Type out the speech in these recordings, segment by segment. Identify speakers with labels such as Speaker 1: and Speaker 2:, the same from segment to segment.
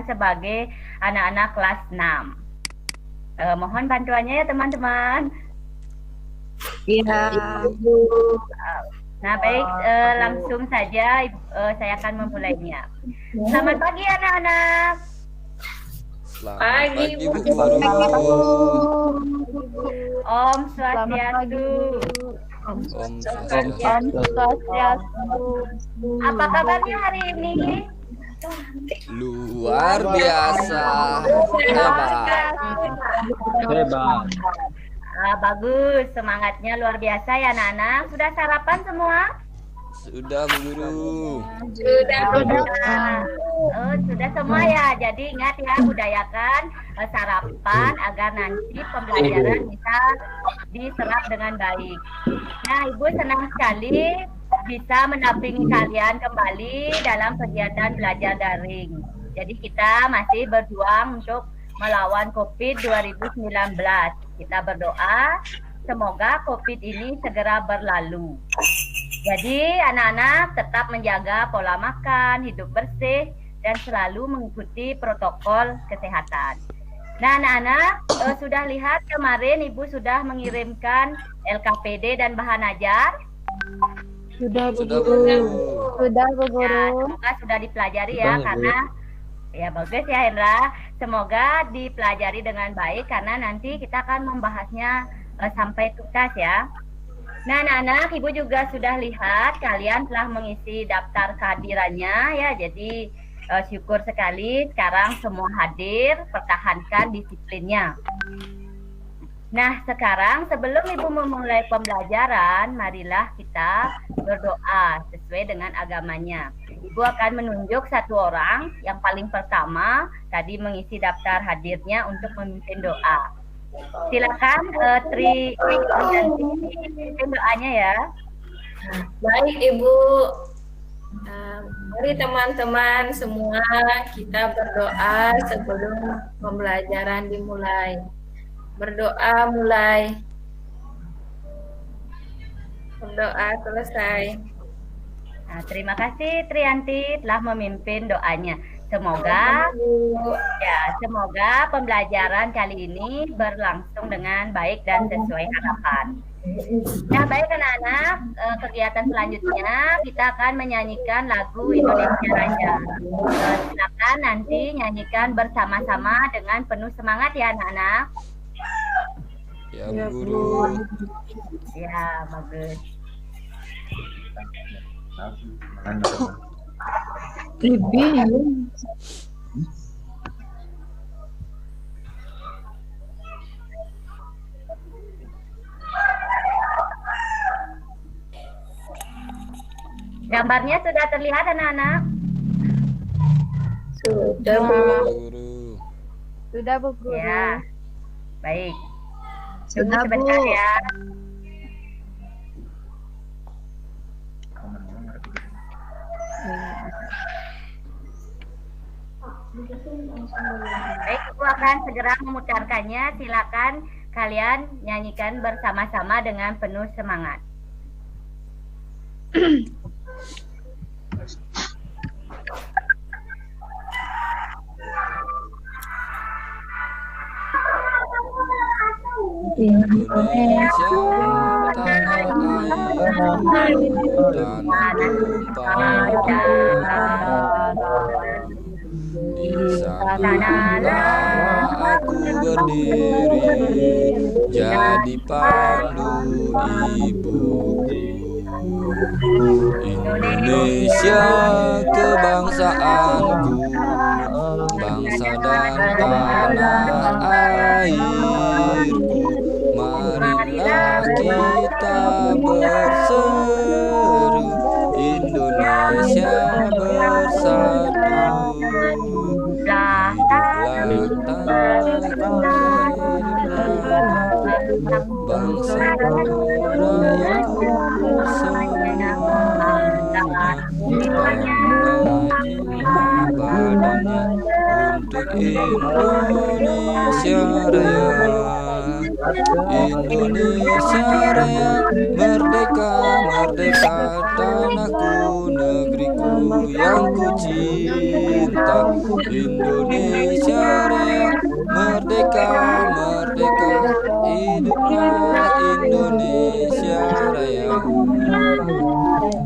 Speaker 1: sebagai anak-anak kelas 6. Mohon bantuannya ya teman-teman.
Speaker 2: Iya.
Speaker 1: Nah baik, langsung saja saya akan memulainya. Selamat pagi anak-anak.
Speaker 3: Pagi Bu.
Speaker 1: Om Swastiastu.
Speaker 3: Om
Speaker 1: Apa kabarnya hari ini?
Speaker 3: luar biasa.
Speaker 4: Hebat.
Speaker 1: Bagus, semangatnya luar biasa ya anak-anak. Sudah sarapan semua?
Speaker 3: Sudah Bu Guru.
Speaker 1: Sudah semua ya. Jadi ingat ya, budayakan sarapan agar nanti pembelajaran bisa diserap dengan baik. Nah, Ibu senang sekali bisa mendampingi kalian kembali dalam kegiatan belajar daring. Jadi kita masih berjuang untuk melawan COVID 2019. Kita berdoa semoga COVID ini segera berlalu. Jadi anak-anak tetap menjaga pola makan, hidup bersih, dan selalu mengikuti protokol kesehatan. Nah anak-anak, sudah lihat kemarin Ibu sudah mengirimkan LKPD dan bahan ajar?
Speaker 2: Sudah Bu
Speaker 3: Sudah Bu
Speaker 2: Guru.
Speaker 3: Guru.
Speaker 2: Sudah Bu
Speaker 1: Ya,
Speaker 2: Guru.
Speaker 1: semoga sudah dipelajari ya,
Speaker 4: Sudah, Bu.
Speaker 1: karena ya bagus ya Hendra. Semoga dipelajari dengan baik karena nanti kita akan membahasnya sampai tuntas ya. Nah anak-anak, Ibu juga sudah lihat kalian telah mengisi daftar kehadirannya ya. Jadi syukur sekali sekarang semua hadir, pertahankan disiplinnya. Nah sekarang sebelum Ibu memulai pembelajaran, marilah kita berdoa sesuai dengan agamanya. Ibu akan menunjuk satu orang yang paling pertama tadi mengisi daftar hadirnya untuk memimpin doa. Silakan Tri dan pimpin doanya ya.
Speaker 5: Baik Ibu, mari teman-teman semua kita berdoa sebelum pembelajaran dimulai. Berdoa mulai. Berdoa selesai.
Speaker 1: Nah, terima kasih Trianti telah memimpin doanya. Semoga pembelajaran kali ini berlangsung dengan baik dan sesuai harapan. Nah, baik anak-anak, kegiatan selanjutnya kita akan menyanyikan lagu Indonesia Raya. Silakan nanti nyanyikan bersama-sama dengan penuh semangat ya anak-anak.
Speaker 3: Ya Bu Guru.
Speaker 1: Ya, bagus. Gambarnya sudah terlihat anak-anak?
Speaker 5: Sudah Bu.
Speaker 3: Bu Guru.
Speaker 2: Sudah Bu Guru.
Speaker 1: Ya, baik. Tunggu
Speaker 2: Sudah Bu.
Speaker 1: sebentar ya. Baik, aku akan segera memutarkannya. Silakan kalian nyanyikan bersama-sama dengan penuh semangat.
Speaker 3: Indonesia tanah air tanah di sanalah aku berdiri jadi pandu ibuku. Indonesia kebangsaanku, bangsa dan tanah airku. Marilah kita berseru, Indonesia bersatu. Hiduplah bangsa rakyatku semuanya, badannya untuk Indonesia Raya. Indonesia Raya, merdeka, merdeka, tanahku, negeriku yang ku cinta. Indonesia Raya, merdeka, merdeka, hiduplah Indonesia Raya.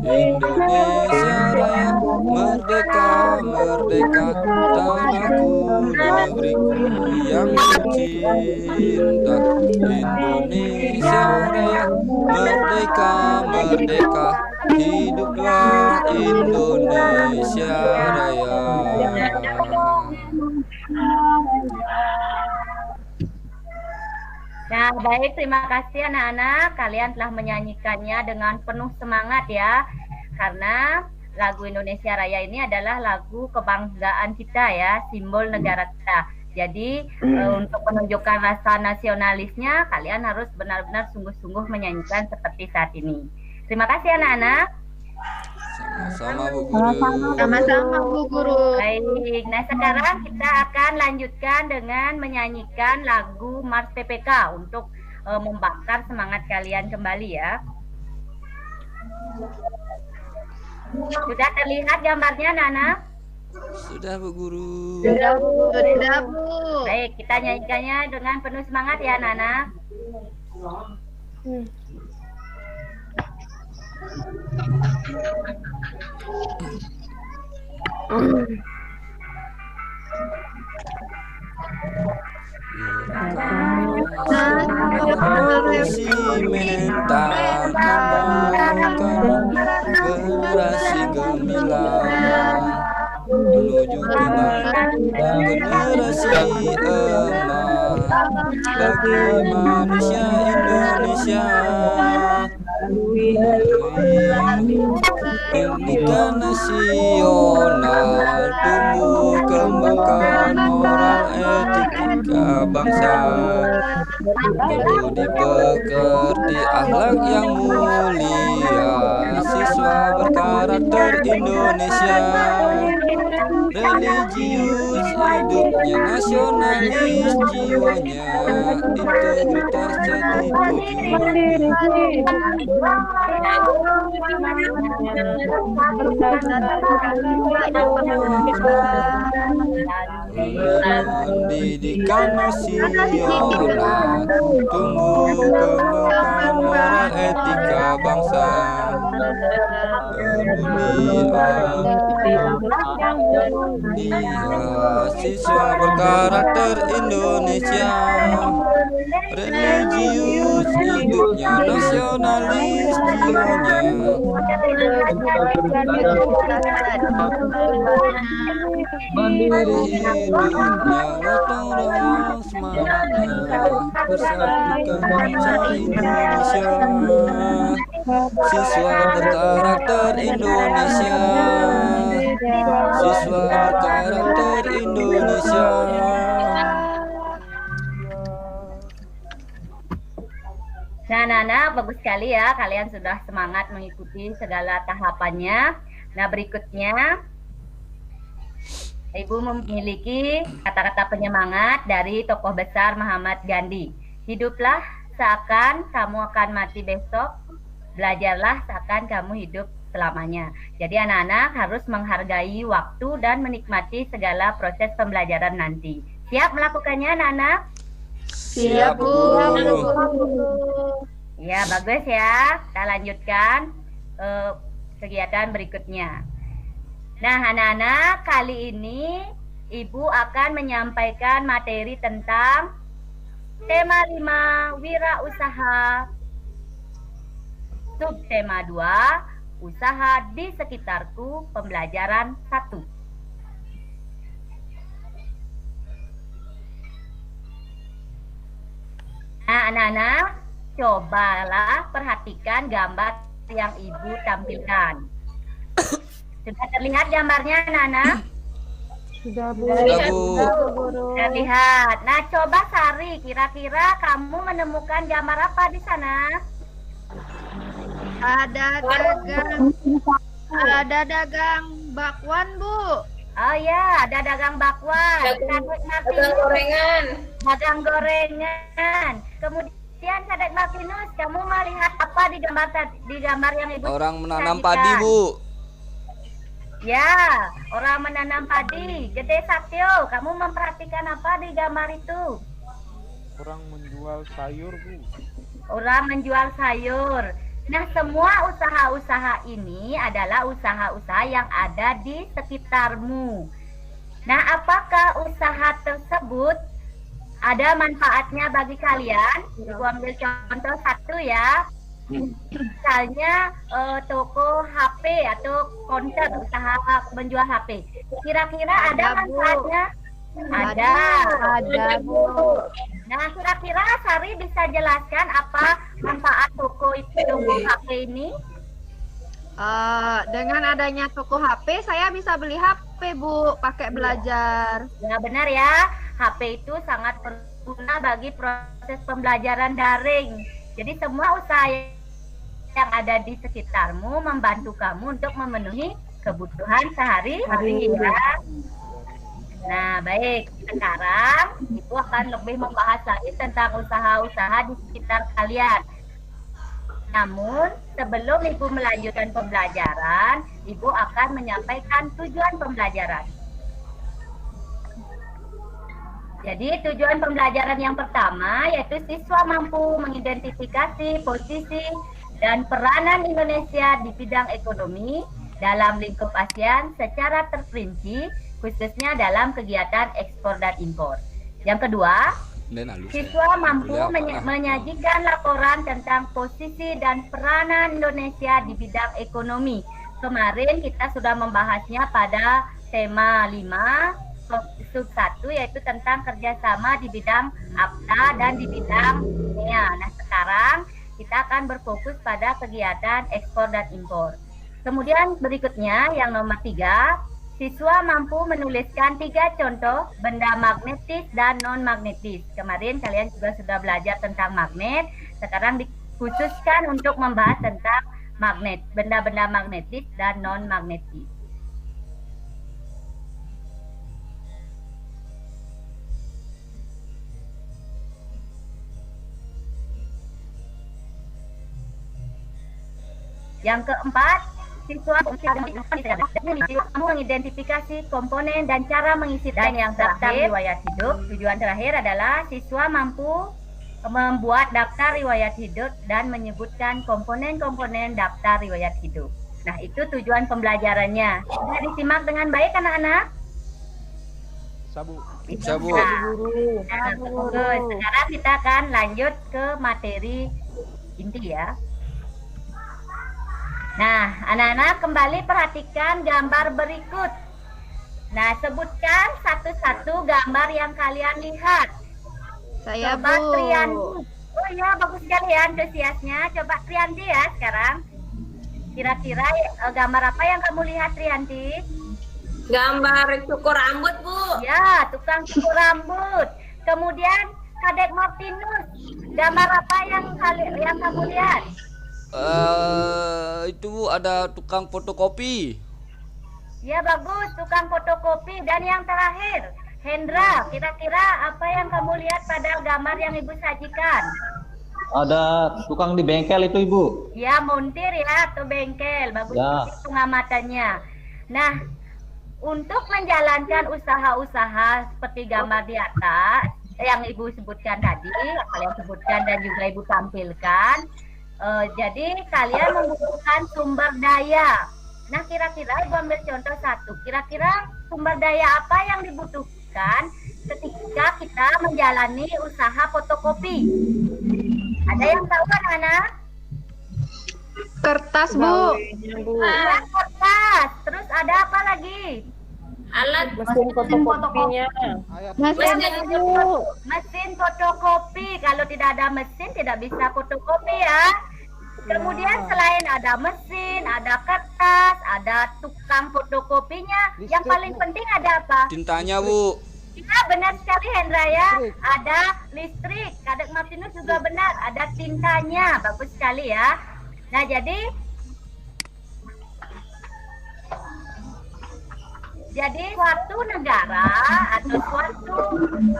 Speaker 3: Indonesia Raya, merdeka, merdeka, tanahku, negeriku yang ku cinta. Indonesia Raya, merdeka, merdeka, hiduplah Indonesia Raya.
Speaker 1: Nah, baik, terima kasih anak-anak. Kalian telah menyanyikannya dengan penuh semangat ya. Karena lagu Indonesia Raya ini adalah lagu kebanggaan kita ya, simbol negara kita. Jadi untuk menunjukkan rasa nasionalisnya, kalian harus benar-benar sungguh-sungguh menyanyikan seperti saat ini. Terima kasih anak-anak.
Speaker 3: Sama-sama Bu Guru.
Speaker 2: Sama-sama Bu Guru.
Speaker 1: Baik, nah sekarang kita akan lanjutkan dengan menyanyikan lagu Mars PPK untuk membakar semangat kalian kembali ya. Sudah terlihat gambarnya Nana?
Speaker 3: Sudah Bu Guru.
Speaker 2: Sudah Bu. Sudah Bu.
Speaker 1: Baik, kita nyanyikannya dengan penuh semangat ya Nana.
Speaker 3: Si mental membawakan generasi gemilang menuju ke generasi emas bagi manusia Indonesia. Pendidikan nasional tumbuh kembangkan moral etika bangsa, perlu dipekerti akhlak yang mulia, siswa berkarakter Indonesia, religius hidupnya, nasionalis jiwanya, integritas jadi pendidikan nasional tumbuh kembangkan moral etika bangsa, siswa berkarakter Indonesia, religius hidupnya, nasionalis jiwanya, mandiri hidupnya, gotong royong semangatnya, persatukan bangsa Indonesia, siswa berkarakter Indonesia, siswa berkarakter Indonesia.
Speaker 1: Nah, Nana, bagus sekali ya. Kalian sudah semangat mengikuti segala tahapannya. Nah, berikutnya, Ibu memiliki kata-kata penyemangat dari tokoh besar Mahatma Gandhi. Hiduplah seakan kamu akan mati besok, belajarlah seakan kamu hidup selamanya. Jadi anak-anak harus menghargai waktu dan menikmati segala proses pembelajaran nanti. Siap melakukannya, anak-anak?
Speaker 3: Siap Bu Guru.
Speaker 1: Ya, bagus ya. Kita lanjutkan kegiatan berikutnya. Nah, anak-anak, kali ini Ibu akan menyampaikan materi tentang tema 5, wirausaha. Subtema 2, usaha di sekitarku, pembelajaran 1. Nah, anak-anak, cobalah perhatikan gambar yang Ibu tampilkan. Sudah terlihat gambarnya, Nana?
Speaker 2: Sudah Bu.
Speaker 3: Sudah Bu.
Speaker 1: Terlihat. Nah, coba Sari, kira-kira kamu menemukan gambar apa di sana?
Speaker 2: Ada dagang bakwan Bu.
Speaker 1: Oh ya, ada dagang bakwan,
Speaker 5: Dagang
Speaker 1: Kadek Martinus,
Speaker 5: dagang gorengan.
Speaker 1: dagang gorengan. Kemudian Kadek Martinus, kamu melihat apa di gambar yang Ibu
Speaker 3: Orang menanam
Speaker 1: sajikan?
Speaker 3: padi, Bu.
Speaker 1: Ya, orang menanam padi. Gede Satyo, kamu memperhatikan apa di gambar itu?
Speaker 6: Orang menjual sayur, Bu.
Speaker 1: Orang menjual sayur. Nah, semua usaha-usaha ini adalah usaha-usaha yang ada di sekitarmu. Nah, apakah usaha tersebut ada manfaatnya bagi kalian? Ibu ambil contoh satu ya. Misalnya toko HP atau counter usaha menjual HP. Kira-kira ada
Speaker 2: Ada, Bu.
Speaker 1: manfaatnya? Ada.
Speaker 2: Ada, Bu.
Speaker 1: Nah, kira-kira Sari bisa jelaskan apa manfaat toko HP ini?
Speaker 2: Dengan adanya toko HP, saya bisa beli HP, Bu, pakai belajar.
Speaker 1: Ya, benar ya. HP itu sangat berguna bagi proses pembelajaran daring. Jadi semua usaha yang ada di sekitarmu membantu kamu untuk memenuhi kebutuhan sehari-hari ya. Nah, baik. Sekarang Ibu akan lebih membahas lagi tentang usaha-usaha di sekitar kalian. Namun, sebelum Ibu melanjutkan pembelajaran, Ibu akan menyampaikan tujuan pembelajaran. Jadi, tujuan pembelajaran yang pertama yaitu siswa mampu mengidentifikasi posisi dan peranan Indonesia di bidang ekonomi dalam lingkup ASEAN secara terperinci, khususnya dalam kegiatan ekspor dan impor. Yang kedua, siswa mampu menyajikan laporan tentang posisi dan peranan Indonesia di bidang ekonomi. Kemarin kita sudah membahasnya pada tema 5, sub 1, yaitu tentang kerjasama di bidang APTA dan di bidang dunia. Nah, sekarang kita akan berfokus pada kegiatan ekspor dan impor. Kemudian berikutnya yang nomor 3, siswa mampu menuliskan 3 contoh benda magnetis dan non-magnetis. Kemarin kalian juga sudah belajar tentang magnet, sekarang dikhususkan untuk membahas tentang magnet, benda-benda magnetis dan non-magnetis. Yang keempat, siswa mengidentifikasi komponen dan cara mengisi. Dan yang terakhir, riwayat hidup. Tujuan terakhir adalah siswa mampu membuat daftar riwayat hidup dan menyebutkan komponen-komponen daftar riwayat hidup. Nah, itu tujuan pembelajarannya. Sudah disimak dengan baik anak-anak?
Speaker 6: Sabu.
Speaker 3: Sabu.
Speaker 1: Nah, bagus. Sekarang kita akan lanjut ke materi inti ya. Nah, anak-anak kembali perhatikan gambar berikut. Nah, sebutkan satu-satu gambar yang kalian lihat.
Speaker 2: Saya,
Speaker 1: Coba
Speaker 2: Bu.
Speaker 1: Triandi. Oh ya, bagus sekali ya antusiasnya. Coba Triandi ya sekarang. Kira-kira gambar apa yang kamu lihat, Triandi?
Speaker 5: Gambar cukur rambut, Bu.
Speaker 1: Ya, tukang cukur rambut. Kemudian Kadek Martinus, gambar apa yang kamu lihat?
Speaker 3: Itu ada tukang fotokopi.
Speaker 1: Ya, bagus, tukang fotokopi. Dan yang terakhir, Hendra, kira-kira apa yang kamu lihat pada gambar yang Ibu sajikan?
Speaker 4: Ada tukang di bengkel itu, Ibu.
Speaker 1: Ya, montir ya, atau bengkel. Bagus
Speaker 4: Ya.
Speaker 1: pengamatannya. Nah, untuk menjalankan usaha-usaha seperti gambar di atas, yang Ibu sebutkan tadi, kalian sebutkan dan juga Ibu tampilkan, jadi kalian membutuhkan sumber daya. Nah, kira-kira Ibu ambil contoh satu. Kira-kira sumber daya apa yang dibutuhkan ketika kita menjalani usaha fotokopi? Ada yang tahu kan, anak?
Speaker 2: Kertas, Bu.
Speaker 1: Ya, kertas. Terus ada apa lagi?
Speaker 5: Alat
Speaker 2: Mesin fotokopinya. Mesin, Bu.
Speaker 1: Mesin fotokopi. Kalau tidak ada mesin, tidak bisa fotokopi ya. Kemudian selain ada mesin, ada kertas, ada tukang fotokopinya. Yang paling penting ada apa?
Speaker 3: Tintanya, Bu.
Speaker 1: Ya, benar sekali Hendra ya. Ada listrik. Kadek Martinus juga benar. Ada tintanya. Bagus sekali ya. Nah, jadi Jadi suatu negara atau suatu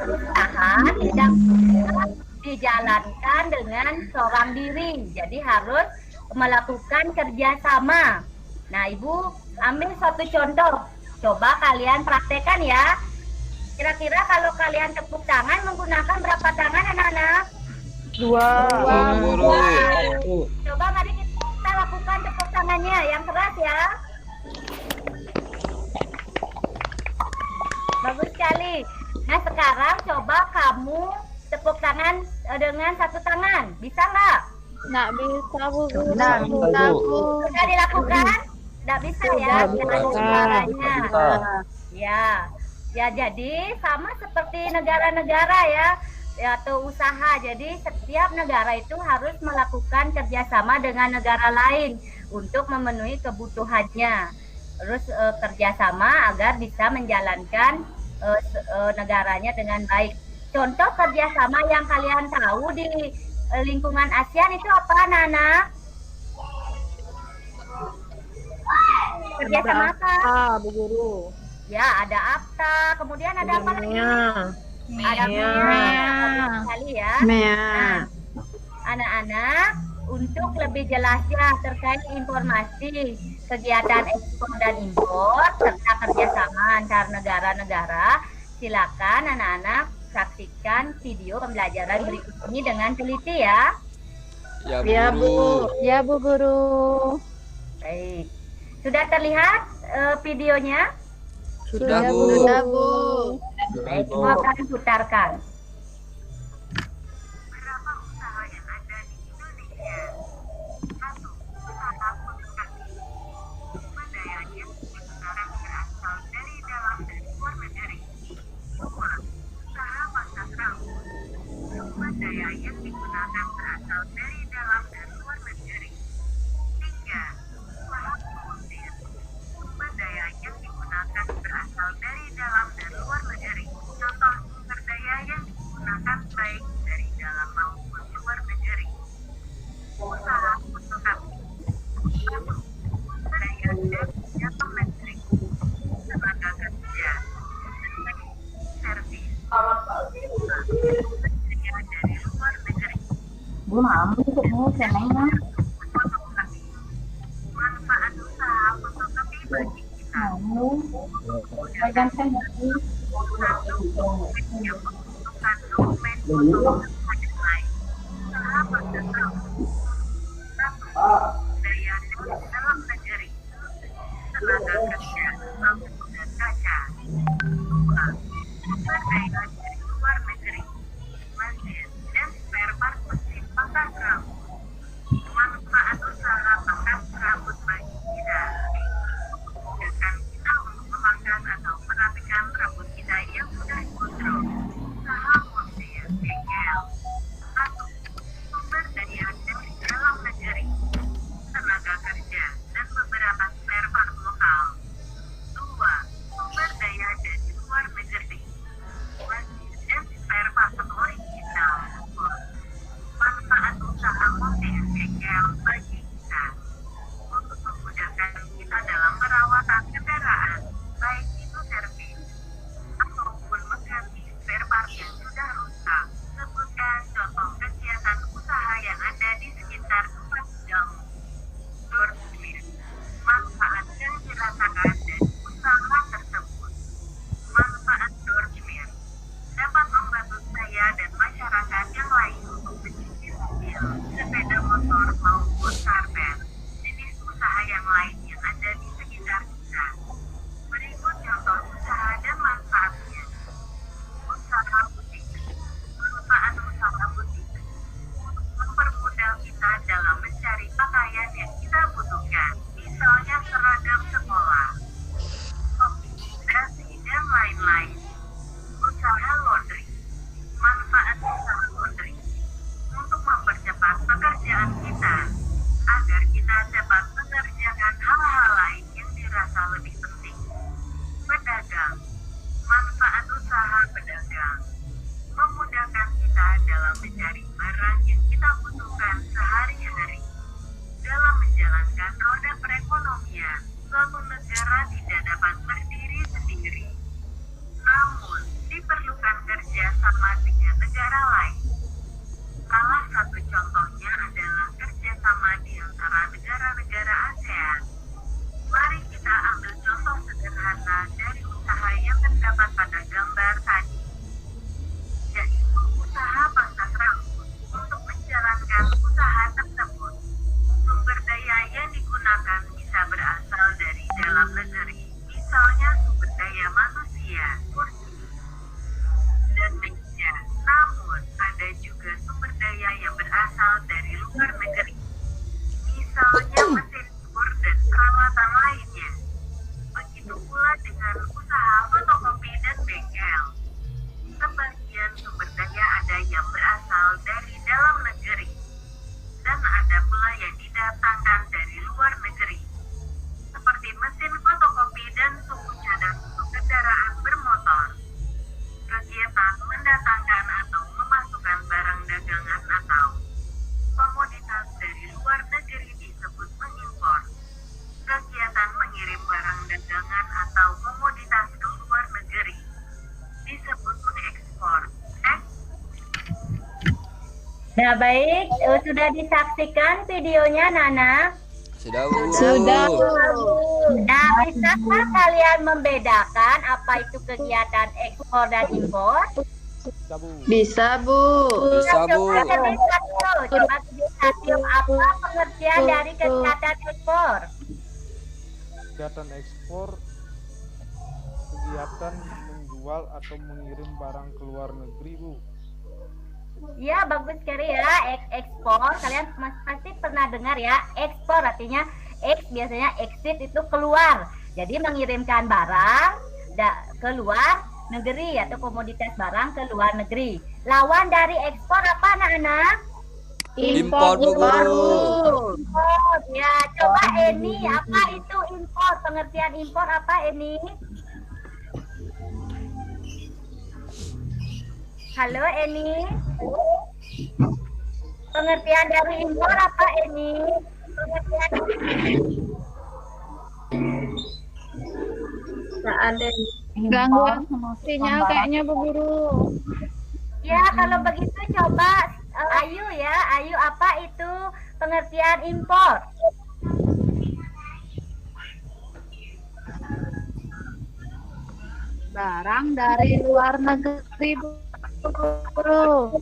Speaker 1: usaha tidak bisa dijalankan dengan seorang diri. Jadi harus melakukan kerjasama. Nah, Ibu ambil satu contoh. Coba kalian praktekkan ya. Kira-kira kalau kalian tepuk tangan menggunakan berapa tangan anak-anak?
Speaker 3: Dua guru.
Speaker 1: Coba mari kita lakukan tepuk tangannya yang keras ya. Bagus sekali. Nah, sekarang coba kamu tepuk tangan dengan satu tangan. Bisa nggak?
Speaker 2: Nggak bisa, Bu.
Speaker 4: Nggak bisa, Bu.
Speaker 1: Sudah dilakukan? Nggak bisa ya? Jangan ada suaranya. Ya. Ya, jadi sama seperti negara-negara ya, atau usaha. Jadi setiap negara itu harus melakukan kerjasama dengan negara lain untuk memenuhi kebutuhannya. Terus kerjasama agar bisa menjalankan negaranya dengan baik. Contoh kerjasama yang kalian tahu di lingkungan ASEAN itu apa, Nana? Kerjasama apa?
Speaker 2: Bu Guru.
Speaker 1: Ya, ada APTA, kemudian ada apa lagi? Ada bagus sekali ya. Nah, anak-anak, untuk lebih jelasnya terkait informasi kegiatan ekspor dan impor serta kerjasama antar negara-negara, silakan anak-anak saksikan video pembelajaran berikut ini dengan teliti ya.
Speaker 3: Ya, Bu.
Speaker 2: Ya, Bu Guru.
Speaker 1: Baik, sudah terlihat videonya?
Speaker 3: Sudah, Bu.
Speaker 2: Sudah, Bu.
Speaker 1: Baik, Ibu akan putarkan.
Speaker 7: kegiatan mendatangkan atau memasukkan barang dagangan atau komoditas dari luar negeri disebut mengimpor. Kegiatan mengirim barang dagangan atau komoditas ke luar negeri disebut mengekspor.
Speaker 1: Nah, baik, sudah disaksikan videonya, Nana?
Speaker 3: Sudah, Bu Guru.
Speaker 2: Sudah.
Speaker 1: Nah, bisakah kalian membedakan apa itu kegiatan ekspor dan impor?
Speaker 6: Bisa, Bu.
Speaker 2: Bisa, Bu.
Speaker 3: Bisa, Bu.
Speaker 1: Coba satu, apa pengertian dari kegiatan ekspor?
Speaker 6: Kegiatan ekspor, kegiatan menjual atau mengirim barang ke luar negeri, Bu.
Speaker 1: Ya, bagus sekali ya. Ekspor, kalian pasti pernah dengar ya. Ekspor artinya biasanya exit itu keluar. Jadi mengirimkan barang keluar negeri atau komoditas barang ke luar negeri. Lawan dari ekspor apa, anak-anak?
Speaker 3: Impor, Bu Guru.
Speaker 1: Impor. Ya, coba Eni, apa itu impor? Pengertian impor apa, Eni? Halo, Eni. Pengertian dari impor apa, Eni? Pengertian.
Speaker 5: Nggak ada.
Speaker 2: Gangguan sinyal kayaknya, Bu Guru.
Speaker 1: Ya, kalau begitu coba Ayu ya. Ayu, apa itu pengertian impor?
Speaker 2: Barang dari luar negeri, Bu Guru.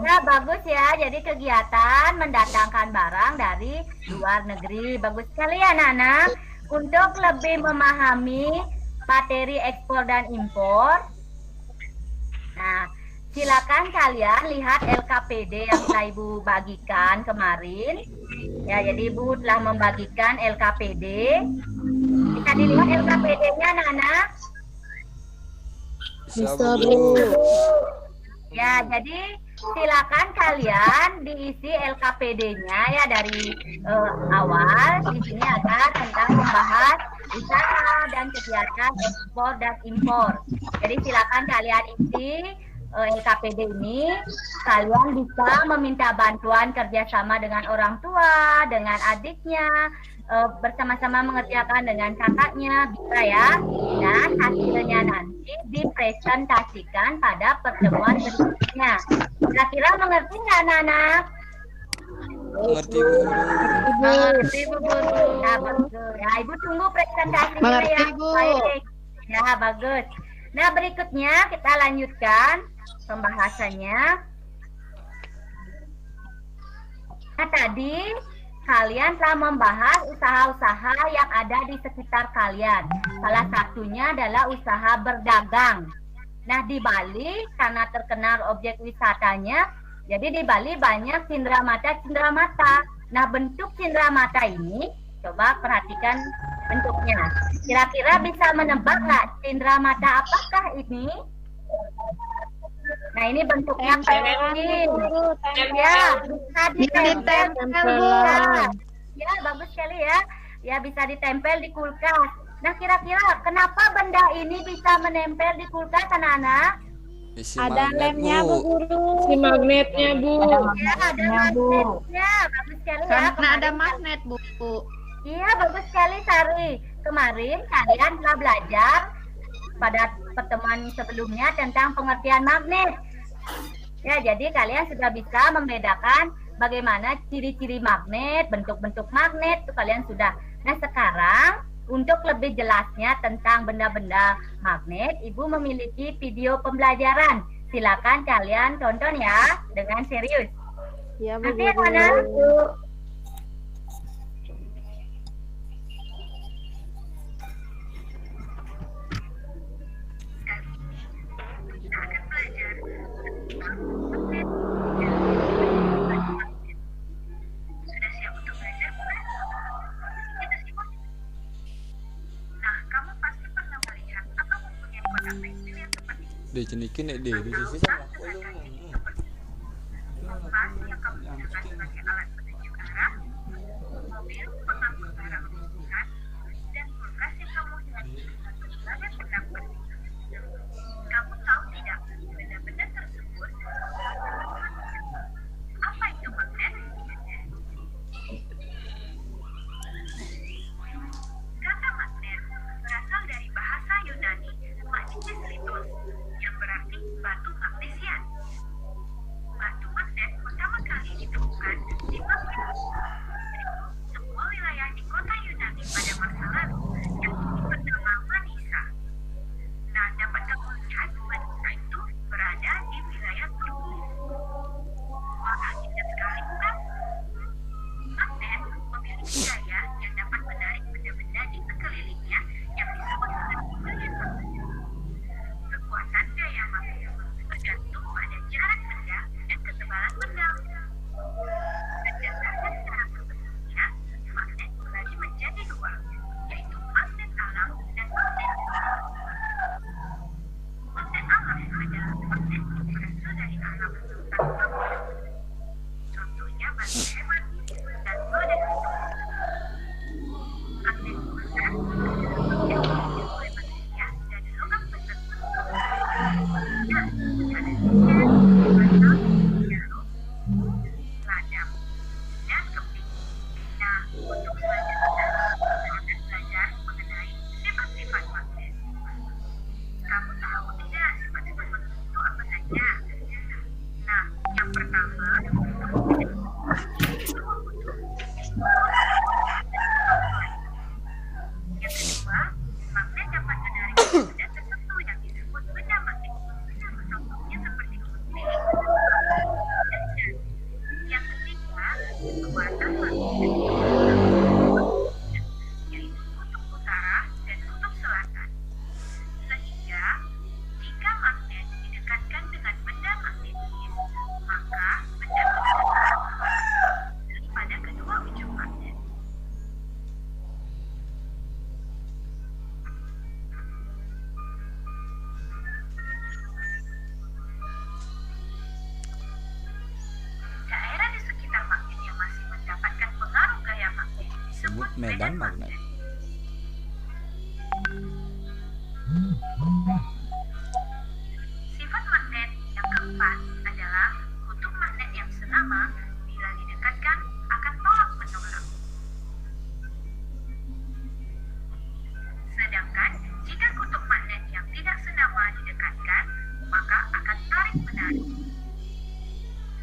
Speaker 1: Ya, bagus ya. Jadi kegiatan mendatangkan barang dari luar negeri. Bagus sekali ya, Nana. Untuk lebih memahami materi ekspor dan impor, nah, silakan kalian lihat LKPD yang telah Ibu bagikan kemarin. Ya, jadi Ibu telah membagikan LKPD. Bisa dilihat LKPD-nya, Nana?
Speaker 3: Bisa, Bu Guru.
Speaker 1: Ya, jadi silakan kalian diisi LKPD-nya ya dari awal. Di sini ada tentang membahas usaha dan kegiatan ekspor dan impor. Jadi silakan kalian isi LKPD ini. Kalian bisa meminta bantuan kerjasama dengan orang tua, dengan adiknya, bersama-sama mengerjakan dengan kakaknya, bisa ya. Dan hasilnya nanti dipresentasikan pada pertemuan berikutnya. Kira-kira mengerti nggak, Nana?
Speaker 3: Mengerti, Bu Guru.
Speaker 2: Mengerti, Bu Guru.
Speaker 1: Nah, bagus. Ya, Ibu tunggu presentasinya
Speaker 2: Mengerti,
Speaker 1: ya.
Speaker 2: Bu.
Speaker 1: Baik. Ya, bagus. Nah, berikutnya kita lanjutkan pembahasannya. Nah, tadi kalian telah membahas usaha-usaha yang ada di sekitar kalian. Salah satunya adalah usaha berdagang. Nah, di Bali karena terkenal objek wisatanya, jadi di Bali banyak cindramata. Nah, bentuk cindramata ini, coba perhatikan bentuknya. Kira-kira bisa menebak nggak cindramata apakah ini? Nah, ini bentuknya pensil. Ya, bisa ditempel. Ya, bagus sekali ya. Ya, bisa ditempel di kulkas. Nah, kira-kira kenapa benda ini bisa menempel di kulkas, anak-anak?
Speaker 3: Isi
Speaker 2: Ada
Speaker 3: magnet,
Speaker 2: lemnya, Bu
Speaker 3: Bu.
Speaker 2: Guru.
Speaker 5: Si magnetnya, Bu.
Speaker 1: Ya, ada magnetnya. Bagus sekali ya.
Speaker 2: Karena ada
Speaker 1: Kemarin-
Speaker 2: magnet, Bu.
Speaker 1: Iya, bagus sekali, Sari. Kemarin kalian telah belajar pada pertemuan sebelumnya tentang pengertian magnet. Ya, jadi kalian sudah bisa membedakan bagaimana ciri-ciri magnet, bentuk-bentuk magnet, itu kalian sudah. Nah, sekarang untuk lebih jelasnya tentang benda-benda magnet, Ibu memiliki video pembelajaran. Silakan kalian tonton ya dengan serius.
Speaker 2: Ya, Bu
Speaker 1: Nanti yang mana?
Speaker 7: Sudah siap untuk belajar, bukan? Kita simak. Nah, kamu pasti pernah melihat atau mempunyai kotak pensil yang seperti ini.
Speaker 3: Dia jenikin nek dia.
Speaker 7: Kompas yang kamu gunakan sebagai alat penunjuk arah, mobil pengangkut barang rombongan, dan kulkas yang kamu lihat sebagai benang penting. Kamu tahu tidak, benda ada sinyal, jarum, ladang, dan keping. Nah, untuk selanjutnya, kita akan belajar mengenai sifat-sifat magnet. Kamu tahu tidak sifat-sifat magnet itu apa saja? Nah, yang pertama, yang kedua, magnet dapat menarik benda tertentu yang disebut benda magnet. Contohnya seperti gunting, dan jari. Yang ketiga, kekuatan magnet yaitu kutub utara dan kutub selatan. Sehingga jika magnet didekatkan dengan benda magnetis, maka benda pada kedua ujung magnet. Daerah di sekitar magnet yang masih mendapatkan pengaruh gaya magnet disebut
Speaker 3: Sebut medan magnet.
Speaker 7: Sifat magnet yang keempat adalah kutub magnet yang senama bila didekatkan akan tolak menolak. Sedangkan jika kutub magnet yang tidak senama didekatkan, maka akan tarik menarik.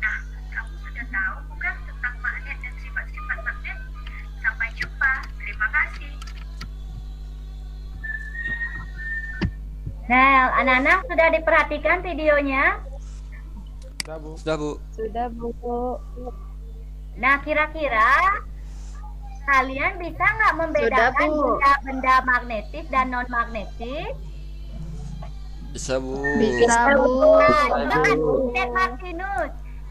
Speaker 7: Nah, kamu sudah tahu bukan tentang magnet dan sifat-sifat magnet? Sampai jumpa. Terima kasih.
Speaker 1: Nah, anak-anak sudah diperhatikan videonya?
Speaker 6: Sudah, Bu.
Speaker 3: Sudah, Bu.
Speaker 2: Sudah, Bu.
Speaker 1: Nah, kira-kira kalian bisa nggak membedakan
Speaker 2: Sudah, Bu.
Speaker 1: benda-benda magnetis dan non-magnetis?
Speaker 3: Bisa, Bu.
Speaker 2: Bisa, Bu.
Speaker 1: Nah, itu kan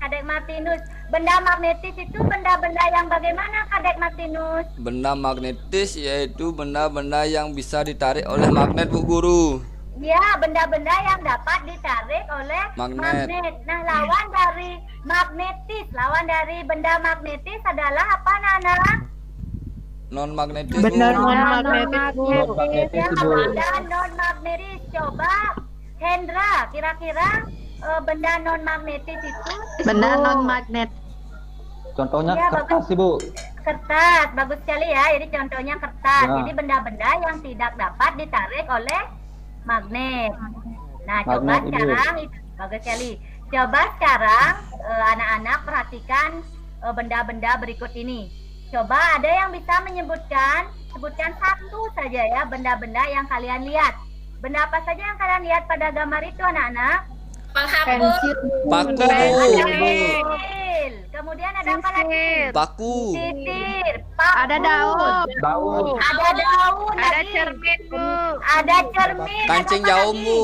Speaker 1: Kadek Martinus. Benda magnetis itu benda-benda yang bagaimana, Kadek Martinus?
Speaker 3: Benda magnetis yaitu benda-benda yang bisa ditarik oleh magnet, Bu Guru.
Speaker 1: Ya, benda-benda yang dapat ditarik oleh
Speaker 3: Magnet.
Speaker 1: Nah, lawan dari magnetis, lawan dari benda magnetis adalah apa, Nana?
Speaker 3: Non-magnetis,
Speaker 2: Benar,
Speaker 3: Bu.
Speaker 2: non-magnetis, Bu.
Speaker 4: Non-magnetis,
Speaker 1: Ya,
Speaker 4: Bu.
Speaker 1: benda non-magnetis. Coba, Hendra, kira-kira benda non-magnetis itu?
Speaker 2: Benda non-magnet.
Speaker 4: Contohnya
Speaker 1: Iya,
Speaker 4: kertas sih, Bu.
Speaker 1: Kertas, bagus sekali ya. Jadi contohnya kertas.
Speaker 4: Ya.
Speaker 1: Jadi benda-benda yang tidak dapat ditarik oleh magnet. Nah, coba
Speaker 4: Magnet, Ibu.
Speaker 1: sekarang bagus sekali. Coba sekarang anak-anak perhatikan benda-benda berikut ini. Coba ada yang bisa sebutkan satu saja ya benda-benda yang kalian lihat. Benda apa saja yang kalian lihat pada gambar itu, anak-anak?
Speaker 5: Penghapus.
Speaker 3: Paku, Bu.
Speaker 1: Pensil. Kemudian ada apa lagi?
Speaker 3: Paku.
Speaker 1: Titir. Paku.
Speaker 2: Ada daun.
Speaker 4: Daun.
Speaker 1: Ada daun.
Speaker 2: Ada
Speaker 1: lagi.
Speaker 2: cermin, Bu.
Speaker 1: Ada cermin.
Speaker 3: Kancing
Speaker 1: ada apa
Speaker 3: jaum,
Speaker 1: lagi?
Speaker 3: Bu.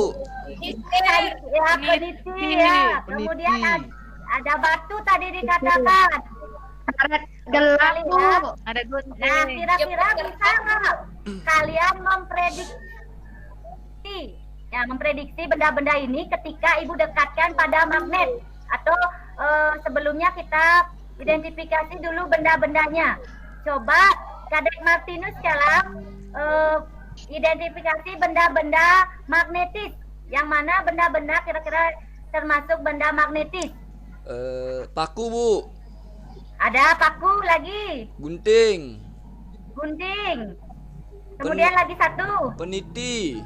Speaker 1: Ya, peniti ya. Kemudian ada batu tadi dikatakan.
Speaker 2: Karet gelang, Bu. Ada
Speaker 1: Nah,
Speaker 2: gunting.
Speaker 1: kira-kira bisa nggak kalian memprediksi benda-benda ini ketika ibu dekatkan pada magnet atau sebelumnya kita identifikasi dulu benda-bendanya. Coba Kadek Martinus sekarang identifikasi benda-benda magnetis. Yang mana benda-benda kira-kira termasuk benda magnetis?
Speaker 3: Paku, Bu.
Speaker 1: Ada paku lagi,
Speaker 3: Gunting.
Speaker 1: gunting. Kemudian lagi satu,
Speaker 3: Peniti.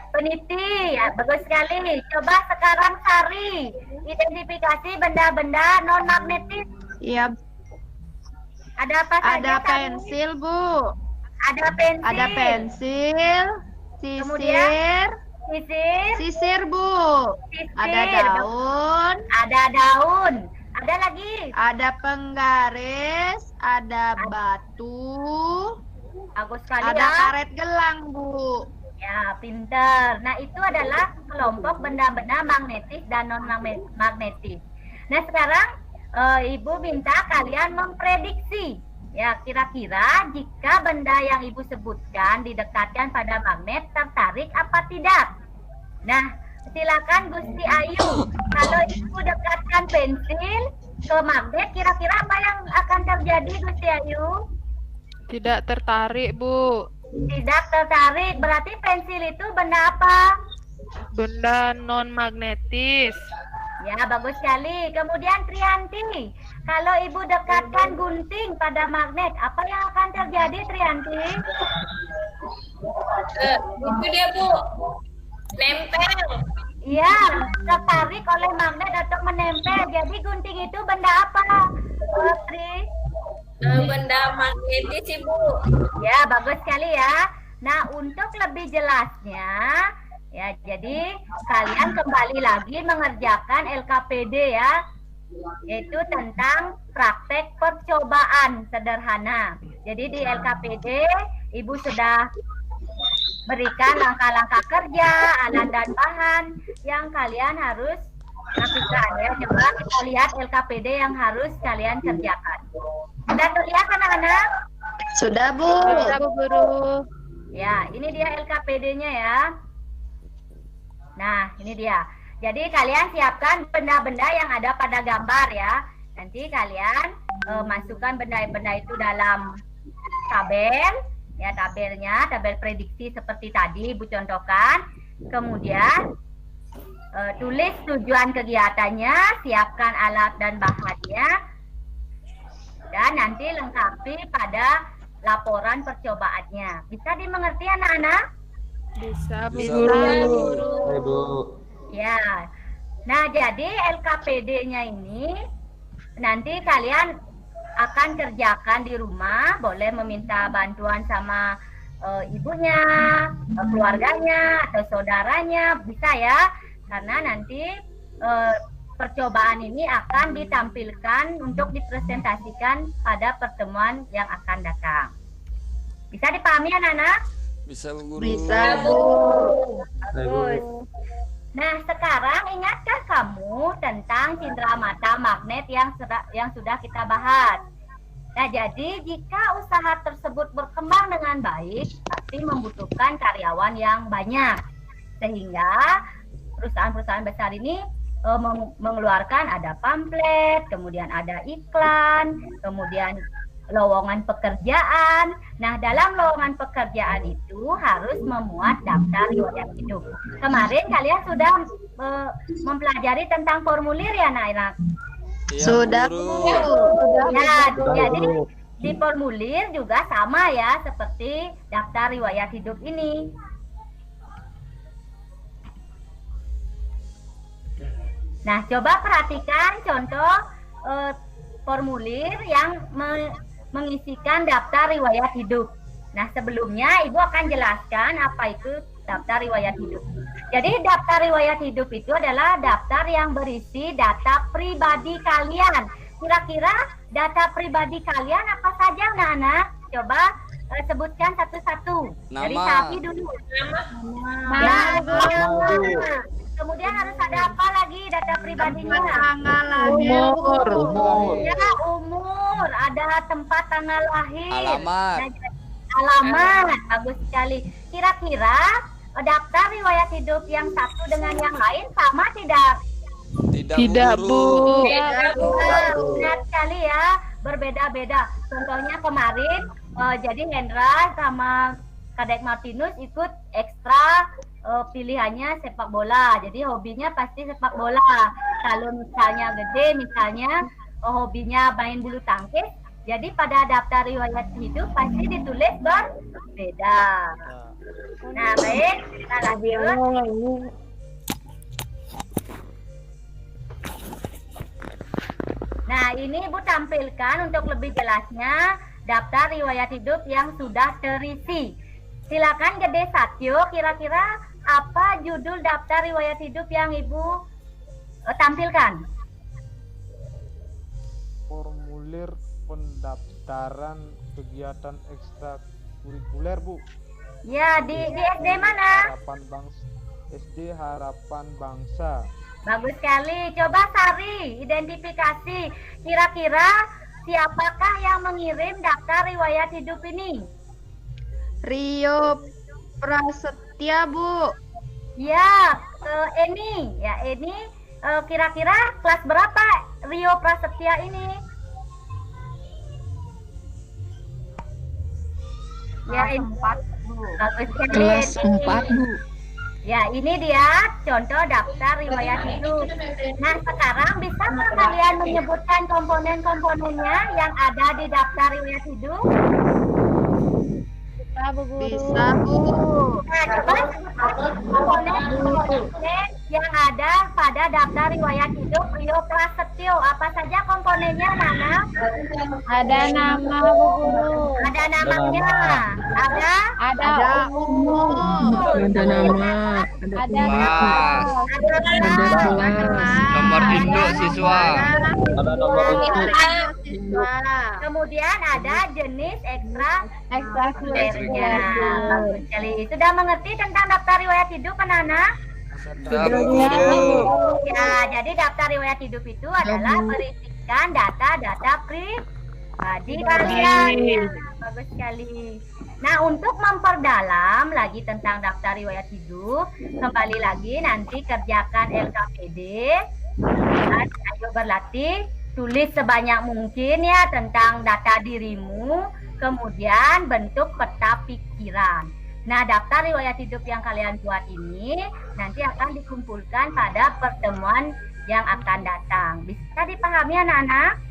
Speaker 1: peniti. Ya, bagus sekali. Coba sekarang Sari identifikasi benda-benda non magnetis.
Speaker 2: Iya,
Speaker 1: Ada apa saja?
Speaker 2: ada
Speaker 1: Sari?
Speaker 2: pensil, Bu.
Speaker 1: Ada pensil.
Speaker 2: Ada pensil,
Speaker 1: Kemudian?
Speaker 2: sisir,
Speaker 1: Sisir.
Speaker 2: sisir, Bu.
Speaker 1: Sisir.
Speaker 2: Ada daun,
Speaker 1: Ada daun. Ada lagi.
Speaker 2: ada penggaris, ada batu,
Speaker 1: Bagus sekali
Speaker 2: ada
Speaker 1: ya.
Speaker 2: karet gelang, Bu.
Speaker 1: Ya, pinter. Nah, itu adalah kelompok benda-benda magnetis dan non-magnetis. Nah, sekarang Ibu minta kalian memprediksi. Ya, kira-kira jika benda yang Ibu sebutkan didekatkan pada magnet, tertarik apa tidak? Nah, silakan Gusti Ayu. Kalau Ibu dekatkan pensil ke magnet, kira-kira apa yang akan terjadi, Gusti Ayu?
Speaker 8: Tidak tertarik, Bu.
Speaker 1: Tidak tertarik. Berarti pensil itu benda apa?
Speaker 8: Benda non magnetis.
Speaker 1: Ya, bagus sekali. Kemudian Trianti, kalau Ibu dekatkan gunting pada magnet, apa yang akan terjadi, Trianti?
Speaker 5: Itu dia Bu, nempel.
Speaker 1: Iya, tertarik oleh magnet atau menempel. Jadi gunting itu benda apa, Tri?
Speaker 5: Benda magnetis Ibu.
Speaker 1: Ya, bagus sekali ya. Nah, untuk lebih jelasnya, ya, jadi kalian kembali lagi mengerjakan LKPD ya, yaitu tentang praktek percobaan sederhana. Jadi di LKPD, Ibu sudah berikan langkah-langkah kerja, alat dan bahan yang kalian harus lakukan ya. Coba kita lihat LKPD yang harus kalian kerjakan. Sudah terlihat anak-anak?
Speaker 2: Sudah, Bu.
Speaker 8: Sudah Bu Guru.
Speaker 1: Ya, ini dia LKPD-nya ya. Nah, ini dia. Jadi kalian siapkan benda-benda yang ada pada gambar ya. Nanti kalian masukkan benda-benda itu dalam tabel. Ya, tabelnya, tabel prediksi seperti tadi Ibu contohkan. Kemudian tulis tujuan kegiatannya, siapkan alat dan bahannya. Dan nanti lengkapi pada laporan percobaannya. Bisa dimengerti anak-anak?
Speaker 8: Bisa Bu
Speaker 3: Bisa,
Speaker 8: Guru.
Speaker 4: Ibu.
Speaker 1: Ya. Nah, jadi LKPD-nya ini nanti kalian akan kerjakan di rumah, boleh meminta bantuan sama ibunya, keluarganya, atau saudaranya, bisa ya. Karena nanti percobaan ini akan ditampilkan untuk dipresentasikan pada pertemuan yang akan datang. Bisa dipahami anak-anak?
Speaker 3: Bisa Bu Guru.
Speaker 2: Bisa, Bu.
Speaker 1: Bagus. Nah, sekarang ingatkah kamu tentang cindera mata magnet yang sudah kita bahas? Nah, jadi jika usaha tersebut berkembang dengan baik, pasti membutuhkan karyawan yang banyak. Sehingga perusahaan-perusahaan besar ini mengeluarkan ada pamflet, kemudian ada iklan, kemudian lowongan pekerjaan. Nah, dalam lowongan pekerjaan itu harus memuat daftar riwayat hidup. Kemarin kalian sudah mempelajari tentang formulir ya, anak-anak?
Speaker 3: Iya,
Speaker 2: Sudah,
Speaker 3: Bu
Speaker 2: Bu.
Speaker 3: Guru.
Speaker 1: Ya,
Speaker 4: Sudah,
Speaker 1: jadi
Speaker 4: Bu.
Speaker 1: di formulir juga sama ya, seperti daftar riwayat hidup ini. Nah, coba perhatikan contoh formulir yang mengisikan daftar riwayat hidup. Nah, sebelumnya Ibu akan jelaskan apa itu daftar riwayat hidup. Jadi, daftar riwayat hidup itu adalah daftar yang berisi data pribadi kalian. Kira-kira data pribadi kalian apa saja, anak-anak? Coba sebutkan satu-satu. Dari
Speaker 3: Nama.
Speaker 1: Safi dulu. Nama. Kemudian harus ada apa lagi data pribadinya?
Speaker 2: Tanggal lahir.
Speaker 4: Umur.
Speaker 1: Ya, umur, ada tempat tanggal lahir.
Speaker 3: Alamat.
Speaker 1: Nah, alamat, bagus sekali. Kira-kira daftar riwayat hidup yang satu dengan yang lain sama tidak?
Speaker 8: Tidak, Bu.
Speaker 1: Benar sekali ya, berbeda-beda. Contohnya kemarin, jadi Hendra sama Kadek Martinus ikut ekstra pilihannya sepak bola. Jadi hobinya pasti sepak bola. Kalau misalnya gede, misalnya hobinya main bulu tangkis, jadi pada daftar riwayat hidup pasti ditulis berbeda. Nah, baik, kita lanjut. Nah, ini Ibu tampilkan untuk lebih jelasnya daftar riwayat hidup yang sudah terisi. Silakan Gede Satyo, kira-kira apa judul daftar riwayat hidup yang Ibu tampilkan?
Speaker 6: Formulir pendaftaran kegiatan ekstrakurikuler, Bu.
Speaker 1: Ya, di SD mana?
Speaker 6: Harapan Bangsa. SD Harapan Bangsa.
Speaker 1: Bagus sekali. Coba Sari, identifikasi. Kira-kira siapakah yang mengirim daftar riwayat hidup ini?
Speaker 2: Rio Prasetya, Bu.
Speaker 1: Ya, Eni. Ya, Eni. Kira-kira kelas berapa Rio Prasetya ini? Ya, Eni. Bagus sekali,
Speaker 9: Kelas
Speaker 1: Eni.
Speaker 9: 4, Bu.
Speaker 1: Ya, ini dia contoh daftar riwayat hidup. Nah, sekarang bisa nggak kalian menyebutkan komponen-komponennya yang ada di daftar riwayat hidup?
Speaker 8: Bisa Bu Guru.
Speaker 2: Bisa, Bu.
Speaker 1: Nah, coba sebutkan komponen yang ada pada daftar riwayat hidup Rio Prasetyo. Apa saja komponennya, Nana?
Speaker 8: Ada nama Bu Guru.
Speaker 1: Ada namanya. Ada?
Speaker 8: Ada umum.
Speaker 9: Ada nama,
Speaker 8: Ada
Speaker 3: Kelas. Nomor induk siswa.
Speaker 4: Ada nomor induk.
Speaker 2: Siswa.
Speaker 1: Kemudian ada jenis
Speaker 8: Ekstrakurikulernya.
Speaker 1: bagus sekali. Sudah mengerti tentang daftar riwayat hidup, Nana?
Speaker 3: Sudah Bu Guru.
Speaker 1: Ya, jadi daftar riwayat hidup itu adalah berisikan data-data pribadi kalian. Ya, bagus sekali. Nah, untuk memperdalam lagi tentang daftar riwayat hidup, kembali lagi nanti kerjakan LKPD. Dan ayo berlatih, tulis sebanyak mungkin ya tentang data dirimu, kemudian bentuk peta pikiran. Nah, daftar riwayat hidup yang kalian buat ini nanti akan dikumpulkan pada pertemuan yang akan datang. Bisa dipahami anak-anak?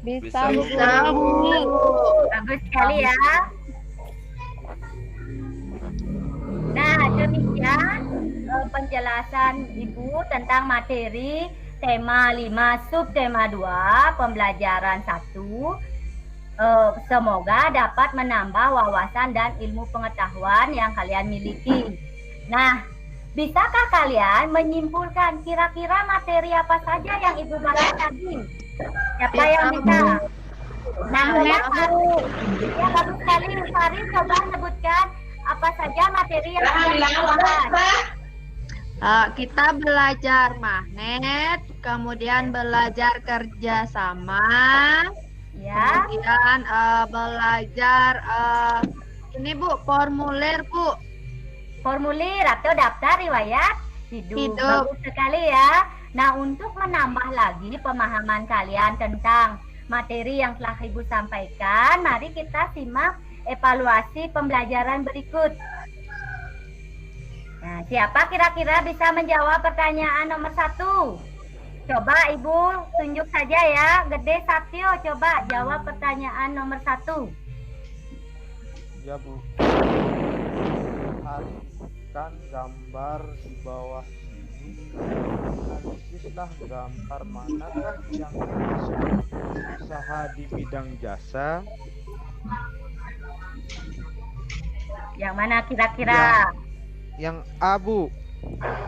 Speaker 8: Bisa Bu
Speaker 3: Bisa, Bu
Speaker 8: Guru.
Speaker 1: Bagus sekali ya. Nah, demikian penjelasan Ibu tentang materi tema 5 subtema 2 pembelajaran 1. Semoga dapat menambah wawasan dan ilmu pengetahuan yang kalian miliki. Nah, bisakah kalian menyimpulkan kira-kira materi apa saja yang Ibu bahas tadi? Siapa yang bisa? Nah, ya, bagus sekali. Fari, coba sebutkan apa saja materi yang kalian bahas.
Speaker 2: Kita belajar magnet, kemudian belajar kerjasama,
Speaker 1: Ya,
Speaker 2: kemudian belajar ini Bu, formulir Bu.
Speaker 1: formulir atau daftar riwayat hidup.
Speaker 2: Hidup.
Speaker 1: Bagus sekali ya. Nah, untuk menambah lagi pemahaman kalian tentang materi yang telah Ibu sampaikan, mari kita simak evaluasi pembelajaran berikut. Nah, siapa kira-kira bisa menjawab pertanyaan nomor 1? Coba Ibu tunjuk saja ya. Gede Satyo, coba jawab pertanyaan nomor 1.
Speaker 6: Ya Bu. Artikan gambar di bawah ini. Analisislah gambar manakah yang usaha di bidang jasa.
Speaker 1: Yang mana kira-kira?
Speaker 6: Yang A Bu.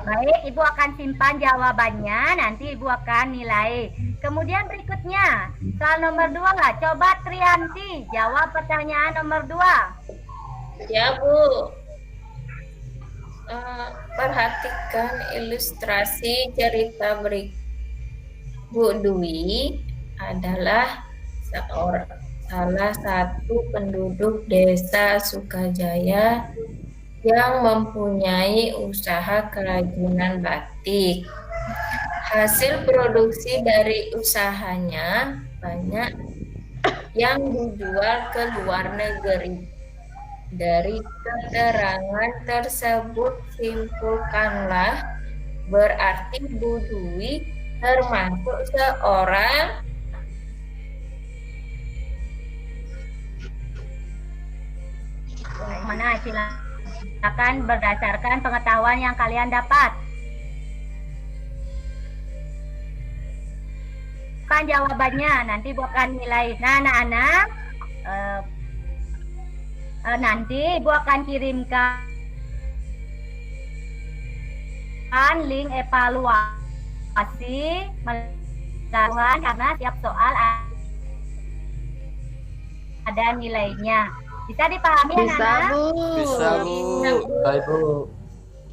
Speaker 1: Baik, Ibu akan simpan jawabannya, nanti Ibu akan nilai. Kemudian berikutnya, soal nomor 2, coba Trianti jawab pertanyaan nomor 2.
Speaker 5: Ya Bu. Perhatikan ilustrasi cerita berikut. Bu Dwi adalah salah satu penduduk desa Sukajaya yang mempunyai usaha kerajinan batik. Hasil produksi dari usahanya banyak yang dijual ke luar negeri. Dari keterangan tersebut simpulkanlah berarti Bu Dwi termasuk seorang
Speaker 1: Mana silakan berdasarkan pengetahuan yang kalian dapat. Kan jawabannya, nanti Ibu akan nilai. Nah, anak-anak, nanti Ibu akan kirimkan link evaluasi melakukan karena tiap soal ada nilainya. Bisa dipahami
Speaker 2: Bisa
Speaker 1: anak-anak?
Speaker 2: Bu.
Speaker 3: Bisa Bu.
Speaker 4: Baik Bu.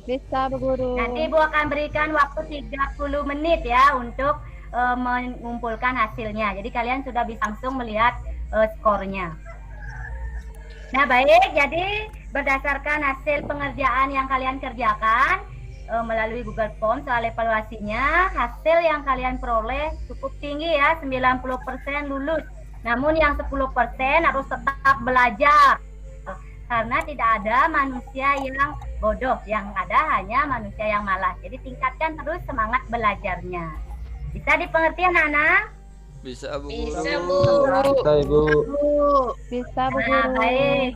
Speaker 8: Bisa Bu Guru.
Speaker 1: Nanti Ibu akan berikan waktu 30 menit ya untuk mengumpulkan hasilnya. Jadi kalian sudah bisa langsung melihat skornya. Nah, baik, jadi berdasarkan hasil pengerjaan yang kalian kerjakan melalui Google Form soal evaluasinya, hasil yang kalian peroleh cukup tinggi ya, 90% lulus. Namun yang 10% harus tetap belajar. karena tidak ada manusia yang bodoh, yang ada hanya manusia yang malas. Jadi tingkatkan terus semangat belajarnya. Bisa dipengerti anak-anak?
Speaker 3: Bisa Bu Guru.
Speaker 5: Bisa, Bu.
Speaker 4: Bisa Ibu.
Speaker 8: Bisa Bu
Speaker 1: Nah,
Speaker 8: Guru.
Speaker 1: baik.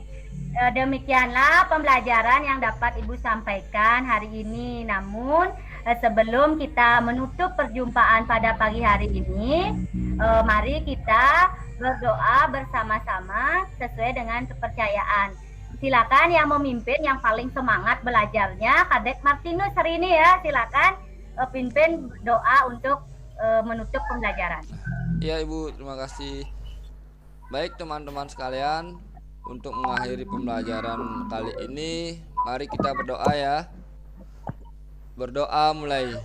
Speaker 1: Demikianlah pembelajaran yang dapat Ibu sampaikan hari ini. Namun sebelum kita menutup perjumpaan pada pagi hari ini, mari kita berdoa bersama-sama sesuai dengan kepercayaan. Silakan yang memimpin, yang paling semangat belajarnya, Kadek Martinus hari ini ya. Silakan pimpin doa untuk menutup pembelajaran.
Speaker 3: Ya Ibu, terima kasih. Baik teman-teman sekalian, untuk mengakhiri pembelajaran kali ini, mari kita berdoa ya. Berdoa mulai.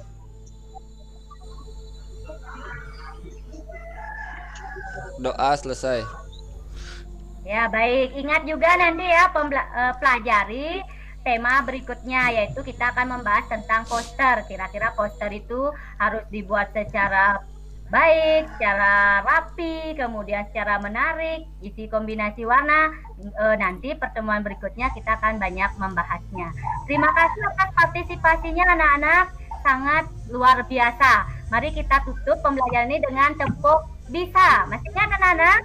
Speaker 3: Doa selesai.
Speaker 1: Ya baik, ingat juga nanti ya pelajari tema berikutnya, yaitu kita akan membahas tentang poster. Kira-kira poster itu harus dibuat secara baik, secara rapi, kemudian secara menarik, isi kombinasi warna. Nanti pertemuan berikutnya kita akan banyak membahasnya. Terima kasih atas partisipasinya anak-anak, sangat luar biasa. Mari kita tutup pembelajaran ini dengan tepuk bisa. Masih ingat anak-anak?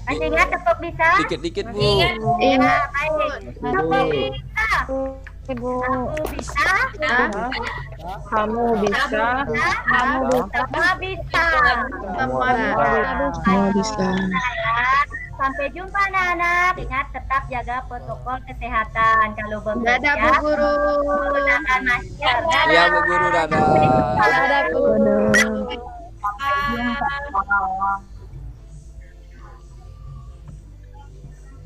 Speaker 1: Masih ingat tepuk bisa?
Speaker 3: Dikit-dikit Bu.
Speaker 5: Ingat.
Speaker 1: Ya, baik. Tepuk bisa.
Speaker 8: Ibu.
Speaker 1: Aku bisa.
Speaker 8: Kamu bisa.
Speaker 1: Kamu bisa. Bisa.
Speaker 2: Semua bisa.
Speaker 1: Sampai jumpa anak-anak. Ingat tetap jaga protokol kesehatan. Kalau bekerja,
Speaker 2: Dadah Bu Guru.
Speaker 1: menggunakan masker.
Speaker 3: Ya Bu Guru, dadah.
Speaker 8: Dadah Bu Guru.
Speaker 1: Dadah.